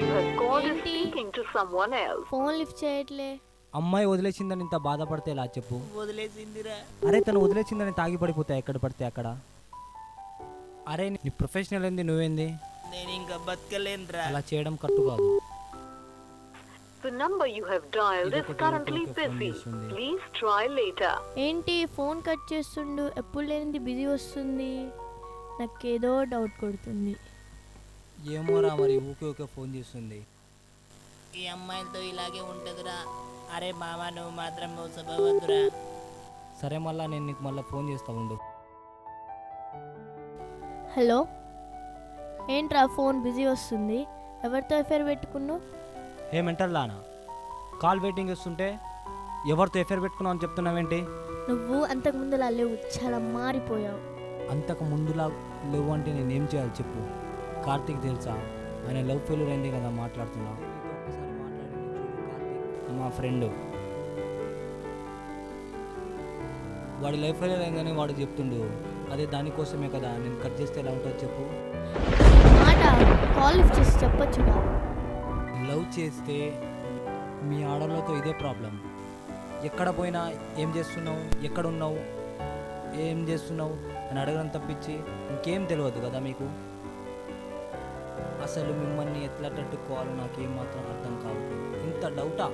you have called is ఏంటి speaking to someone else. Phone lift చేయట్లే? అమ్మాయి వదిలేసిందని ఇంత బాధపడితే ఎలా చెప్పు? వదిలేసిందిరా. అరే తను వదిలేసిందని తాగి పడిపోతే ఎక్కడ పడితే అక్కడ. అరే నీ ప్రొఫెషనల్ ఏంది, నువ్వేంది నేను ఇంకా బతకలేనురా. అలా చేయడం కరెక్ట్ కాదు. The number you have dialed is ఇదొకటి currently ఊరికే ఫోన్ busy. చేస్తుంది. Please try later. ఏంటి ఫోన్ కట్ చేస్తుండు, ఎప్పుడు లేనిది బిజీ వస్తుంది. నాకేదో డౌట్ కొడుతుంది. ఏమోరా మరి ఊకే ఊకే ఫోన్ చేస్తుంది. ఈ అమ్మాయిలతో ఇలాగే ఉంటదిరా. అరే మామ నువ్వు మాత్రం మోసపోవద్దురా. సరే మళ్ళా నేను నీకు మళ్ళీ ఫోన్ చేస్తా ఉండు. హలో, ఏంట్రా ఫోన్ బిజీ వస్తుంది? ఎవరితో ఎఫైర్ పెట్టుకున్నావు? ఏ మెంటల్ లానా, కాల్ వెయిటింగ్ ఇస్తుంటే ఎవరితో ఎఫైర్ పెట్టుకున్నావు అని చెప్తున్నావేంటి? నువ్వు అంతకుముందులా లేవు, చాలా మారిపోయావు. అంతకు ముందులా లేవు అంటే నేనేం చేయాలి చెప్పు? కార్తీక్ తెలుసా, ఆయన లవ్ ఫెయిల్యూర్ అయింది కదా మాట్లాడుతున్నా. మా ఫ్రెండ్ వాడి లైఫ్ ఫెయిల్యూర్ అయిందని వాడు చెప్తుండు. అదే దానికోసమే కదా నేను కట్ చేస్తే ఎలా ఉంటుందో చెప్పు? మాట కాల్ లిఫ్ట్ చేసి చెప్పొచ్చుగా. లవ్ చేస్తే మీ ఆడవాళ్ళతో ఇదే ప్రాబ్లం. ఎక్కడ పోయినా ఏం చేస్తున్నావు, ఎక్కడున్నావు, ఏం చేస్తున్నావు అని అడగడం తప్పించి ఇంకేం తెలియదు కదా మీకు. అసలు మిమ్మల్ని ఎట్లా తట్టుకోవాలో నాకేం మాత్రం అర్థం కావట్లేదు. ఇంత డౌటా?